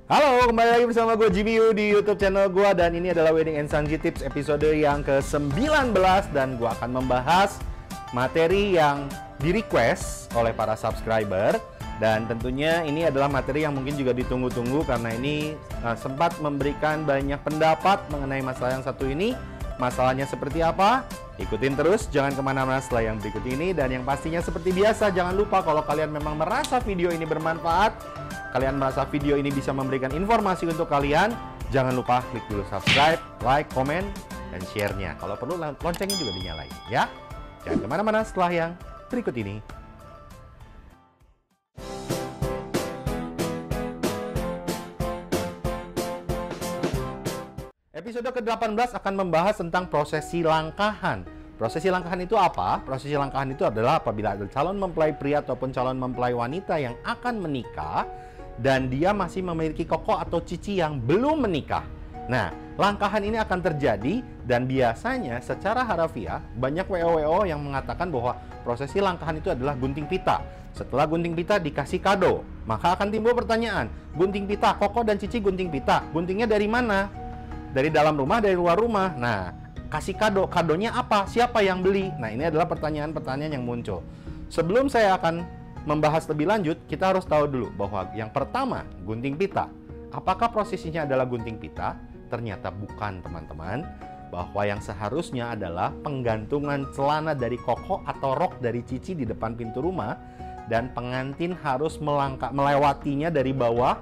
Halo, kembali lagi bersama gue Jimmy Yu di YouTube channel gue. Dan ini adalah Wedding and Sangji Tips episode yang ke-19. Dan gue akan membahas materi yang di-request oleh para subscriber. Dan tentunya ini adalah materi yang mungkin juga ditunggu-tunggu, karena ini sempat memberikan banyak pendapat mengenai masalah yang satu ini. Masalahnya seperti apa? Ikutin terus, jangan kemana-mana setelah yang berikut ini. Dan yang pastinya seperti biasa, jangan lupa kalau kalian memang merasa video ini bermanfaat, kalian merasa video ini bisa memberikan informasi untuk kalian, jangan lupa klik dulu subscribe, like, komen, dan share-nya. Kalau perlu loncengnya juga dinyalain ya. Jangan kemana-mana setelah yang berikut ini. Episode ke-18 akan membahas tentang prosesi langkahan. Prosesi langkahan itu apa? Prosesi langkahan itu adalah apabila ada calon mempelai pria ataupun calon mempelai wanita yang akan menikah dan dia masih memiliki koko atau cici yang belum menikah. Nah, langkahan ini akan terjadi dan biasanya secara harafiah banyak WO yang mengatakan bahwa prosesi langkahan itu adalah gunting pita. Setelah gunting pita dikasih kado, maka akan timbul pertanyaan, gunting pita, koko dan cici gunting pita, guntingnya dari mana? Dari dalam rumah, dari luar rumah? Nah, kasih kado, kadonya apa? Siapa yang beli? Nah, ini adalah pertanyaan-pertanyaan yang muncul. Sebelum saya akan membahas lebih lanjut, kita harus tahu dulu bahwa yang pertama, gunting pita. Apakah prosesinya adalah gunting pita? Ternyata bukan, teman-teman. Bahwa yang seharusnya adalah penggantungan celana dari koko atau rok dari cici di depan pintu rumah, dan pengantin harus melewatinya dari bawah,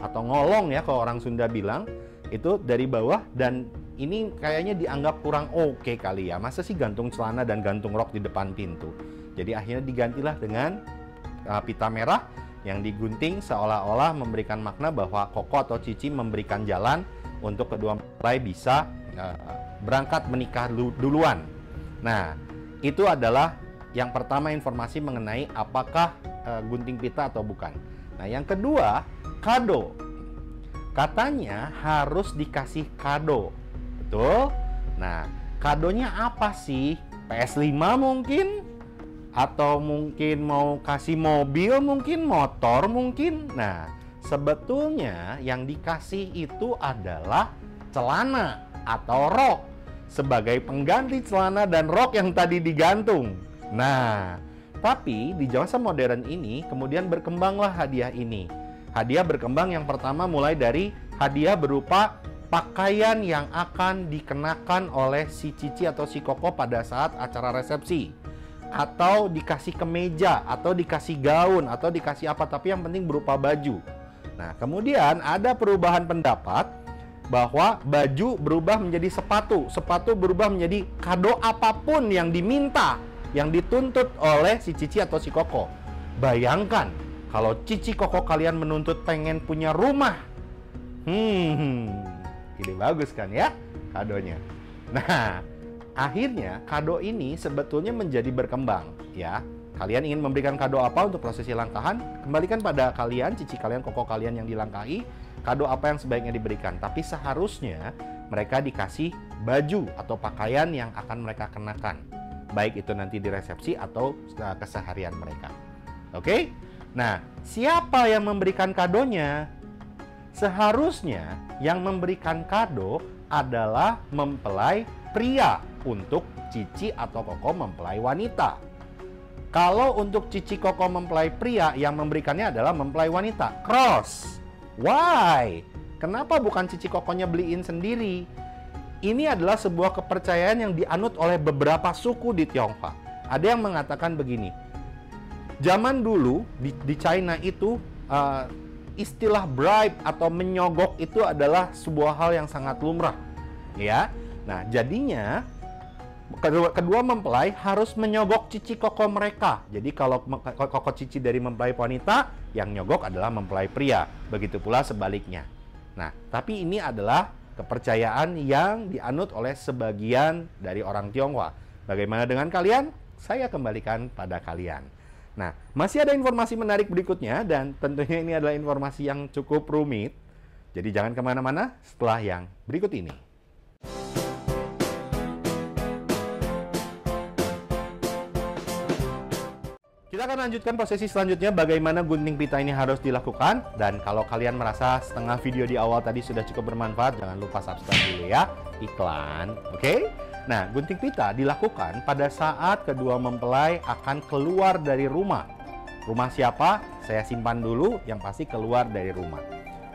atau ngolong ya kalau orang Sunda bilang, itu dari bawah. Dan ini kayaknya dianggap kurang oke kali ya. Masa sih gantung celana dan gantung rok di depan pintu? Jadi akhirnya digantilah dengan pita merah yang digunting seolah-olah memberikan makna bahwa koko atau cici memberikan jalan untuk kedua mempelai bisa berangkat menikah duluan. Nah, itu adalah yang pertama, informasi mengenai apakah gunting pita atau bukan. Nah, yang kedua, kado. Katanya harus dikasih kado. Betul? Nah, kadonya apa sih? PS5 mungkin? Atau mungkin mau kasih mobil, mungkin motor mungkin? Nah, sebetulnya yang dikasih itu adalah celana atau rok sebagai pengganti celana dan rok yang tadi digantung. Nah, tapi di masa modern ini kemudian berkembanglah hadiah ini. Hadiah berkembang yang pertama mulai dari hadiah berupa pakaian yang akan dikenakan oleh si cici atau si koko pada saat acara resepsi, atau dikasih kemeja, atau dikasih gaun, atau dikasih apa, tapi yang penting berupa baju. Nah, kemudian ada perubahan pendapat bahwa baju berubah menjadi sepatu, sepatu berubah menjadi kado apapun yang diminta, yang dituntut oleh si cici atau si koko. Bayangkan kalau cici koko kalian menuntut pengen punya rumah. Ide bagus kan ya kadonya. Nah, akhirnya kado ini sebetulnya menjadi berkembang ya. Kalian ingin memberikan kado apa untuk prosesi langkahan? Kembalikan pada kalian, cici kalian, koko kalian yang dilangkahi, kado apa yang sebaiknya diberikan. Tapi seharusnya mereka dikasih baju atau pakaian yang akan mereka kenakan, baik itu nanti di resepsi atau keseharian mereka. Oke? Nah, siapa yang memberikan kadonya? Seharusnya yang memberikan kado adalah mempelai pria untuk cici atau koko mempelai wanita. Kalau untuk cici koko mempelai pria, yang memberikannya adalah mempelai wanita. Cross. Why? Kenapa bukan cici kokonya beliin sendiri? Ini adalah sebuah kepercayaan yang dianut oleh beberapa suku di Tionghoa. Ada yang mengatakan begini. Zaman dulu di China itu istilah bribe atau menyogok itu adalah sebuah hal yang sangat lumrah, ya. Nah, jadinya kedua mempelai harus menyogok cici koko mereka. Jadi kalau koko cici dari mempelai wanita, yang nyogok adalah mempelai pria. Begitu pula sebaliknya. Nah, tapi ini adalah kepercayaan yang dianut oleh sebagian dari orang Tionghoa. Bagaimana dengan kalian? Saya kembalikan pada kalian. Nah, masih ada informasi menarik berikutnya, dan tentunya ini adalah informasi yang cukup rumit. Jadi jangan kemana-mana setelah yang berikut ini. Kita Kita akan lanjutkan prosesi selanjutnya bagaimana gunting pita ini harus dilakukan. Dan kalau kalian merasa setengah video di awal tadi sudah cukup bermanfaat, jangan lupa subscribe dulu ya. Iklan, oke? Nah, gunting pita dilakukan pada saat kedua mempelai akan keluar dari rumah. Rumah siapa? Saya simpan dulu, yang pasti keluar dari rumah.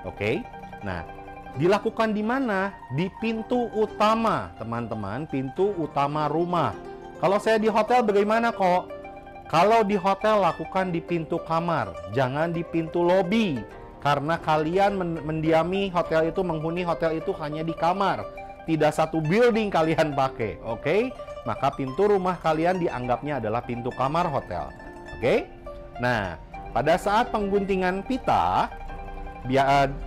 Oke? Nah, dilakukan di mana? Di pintu utama, teman-teman, pintu utama rumah. Kalau saya di hotel bagaimana kok? Kalau di hotel, lakukan di pintu kamar, jangan di pintu lobi. Karena kalian mendiami hotel itu, menghuni hotel itu hanya di kamar. Tidak satu building kalian pakai, oke? Maka pintu rumah kalian dianggapnya adalah pintu kamar hotel, oke? Nah, pada saat pengguntingan pita,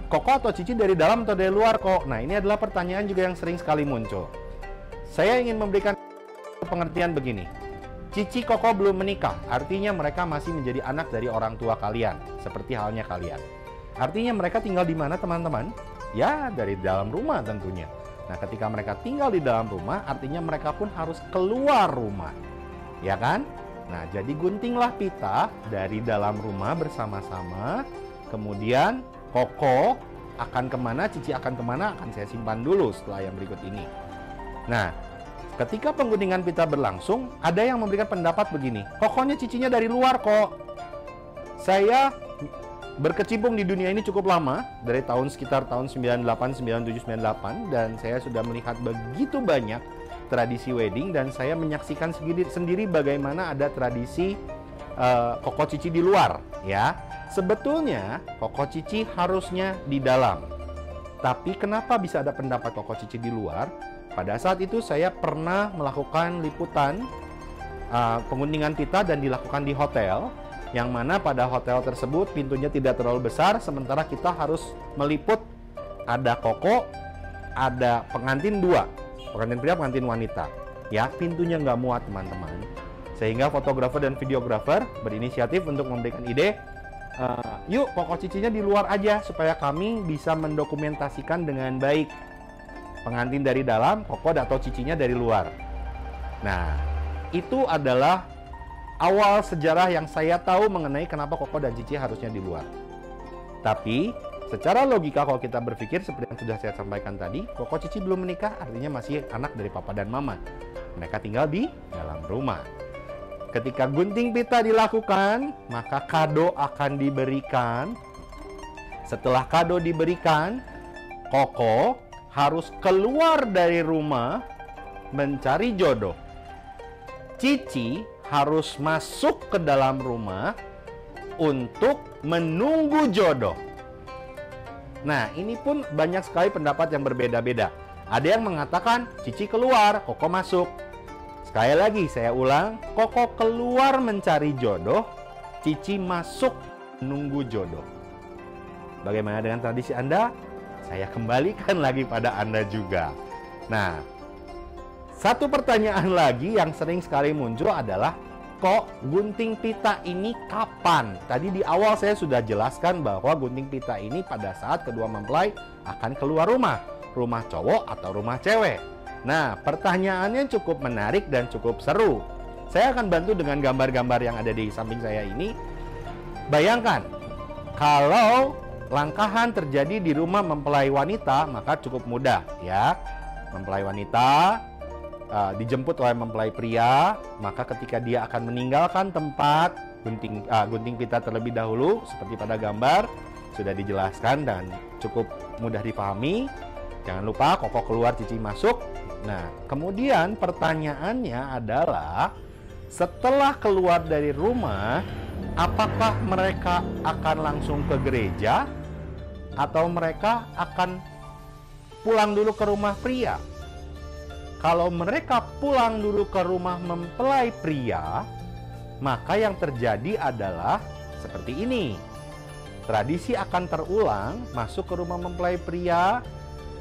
koko atau cici dari dalam atau dari luar kok? Nah, ini adalah pertanyaan juga yang sering sekali muncul. Saya ingin memberikan pengertian begini. Cici koko belum menikah, artinya mereka masih menjadi anak dari orang tua kalian, seperti halnya kalian. Artinya mereka tinggal di mana teman-teman? Ya, dari dalam rumah tentunya. Nah, ketika mereka tinggal di dalam rumah, artinya mereka pun harus keluar rumah. Ya kan? Nah, jadi guntinglah pita dari dalam rumah bersama-sama. Kemudian koko akan kemana, cici akan kemana, akan saya simpan dulu setelah yang berikut ini. Nah, ketika pengguntingan pita berlangsung, ada yang memberikan pendapat begini, kokonya cicinya dari luar kok. Saya berkecimpung di dunia ini cukup lama, dari sekitar tahun 98, 97, 98, dan saya sudah melihat begitu banyak tradisi wedding, dan saya menyaksikan sendiri bagaimana ada tradisi koko cici di luar. Ya, sebetulnya koko cici harusnya di dalam. Tapi kenapa bisa ada pendapat koko cici di luar? Pada saat itu saya pernah melakukan liputan pengguntingan pita dan dilakukan di hotel, yang mana pada hotel tersebut pintunya tidak terlalu besar, sementara kita harus meliput ada koko, ada pengantin dua, pengantin pria, pengantin wanita. Ya, pintunya nggak muat teman-teman. Sehingga fotografer dan videografer berinisiatif untuk memberikan ide, yuk koko cicinya di luar aja supaya kami bisa mendokumentasikan dengan baik. Pengantin dari dalam, koko atau cicinya dari luar. Nah, itu adalah awal sejarah yang saya tahu mengenai kenapa koko dan cici harusnya di luar. Tapi, secara logika kalau kita berpikir seperti yang sudah saya sampaikan tadi, koko cici belum menikah, artinya masih anak dari papa dan mama. Mereka tinggal di dalam rumah. Ketika gunting pita dilakukan, maka kado akan diberikan. Setelah kado diberikan, koko harus keluar dari rumah mencari jodoh. Cici harus masuk ke dalam rumah untuk menunggu jodoh. Nah, ini pun banyak sekali pendapat yang berbeda-beda. Ada yang mengatakan cici keluar, koko masuk. Sekali lagi saya ulang, koko keluar mencari jodoh, cici masuk menunggu jodoh. Bagaimana dengan tradisi Anda? Saya kembalikan lagi pada Anda juga. Nah, satu pertanyaan lagi yang sering sekali muncul adalah, kok gunting pita ini kapan? Tadi di awal saya sudah jelaskan bahwa gunting pita ini pada saat kedua mempelai akan keluar rumah. Rumah cowok atau rumah cewek. Nah, pertanyaannya cukup menarik dan cukup seru. Saya akan bantu dengan gambar-gambar yang ada di samping saya ini. Bayangkan, kalau langkahan terjadi di rumah mempelai wanita, maka cukup mudah ya. Mempelai wanita dijemput oleh mempelai pria, maka ketika dia akan meninggalkan tempat gunting pita terlebih dahulu, seperti pada gambar sudah dijelaskan dan cukup mudah dipahami. Jangan lupa koko keluar, cici masuk. Nah, kemudian pertanyaannya adalah, setelah keluar dari rumah, apakah mereka akan langsung ke gereja atau mereka akan pulang dulu ke rumah pria? Kalau mereka pulang dulu ke rumah mempelai pria, maka yang terjadi adalah seperti ini. Tradisi akan terulang, masuk ke rumah mempelai pria,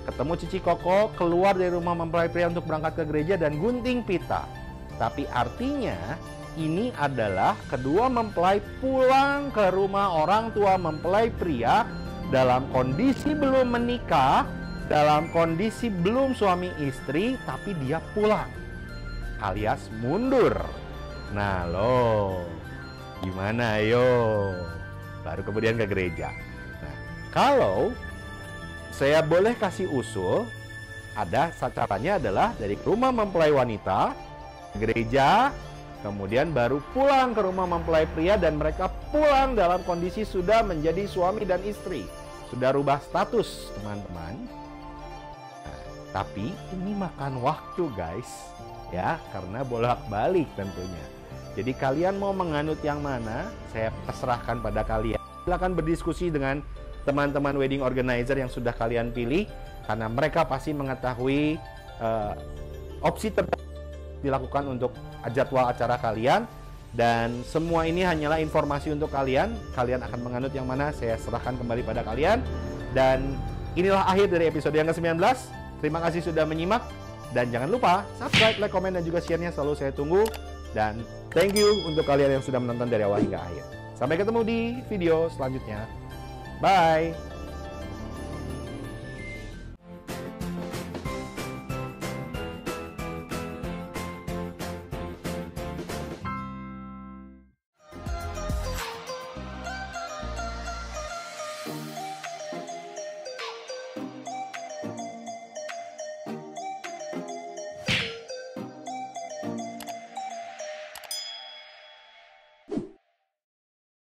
ketemu cici koko, keluar dari rumah mempelai pria untuk berangkat ke gereja dan gunting pita. Tapi artinya ini adalah kedua mempelai pulang ke rumah orang tua mempelai pria dalam kondisi belum menikah, dalam kondisi belum suami istri, tapi dia pulang alias mundur. Nah loh, Gimana, ayo? Baru kemudian ke gereja. Nah, kalau saya boleh kasih usul, ada caranya adalah dari rumah mempelai wanita, gereja, kemudian baru pulang ke rumah mempelai pria, dan mereka pulang dalam kondisi sudah menjadi suami dan istri. Sudah rubah status, teman-teman. Nah, tapi ini makan waktu, guys. Ya, karena bolak-balik tentunya. Jadi kalian mau menganut yang mana, saya serahkan pada kalian. Silakan berdiskusi dengan teman-teman wedding organizer yang sudah kalian pilih, karena mereka pasti mengetahui opsi terbaik dilakukan untuk jadwal acara kalian. Dan semua ini hanyalah informasi untuk kalian. Kalian akan menganut yang mana, saya serahkan kembali pada kalian. Dan inilah akhir dari episode yang ke-19. Terima kasih sudah menyimak. Dan jangan lupa subscribe, like, komen, dan juga share-nya selalu saya tunggu. Dan thank you untuk kalian yang sudah menonton dari awal hingga akhir. Sampai ketemu di video selanjutnya. Bye!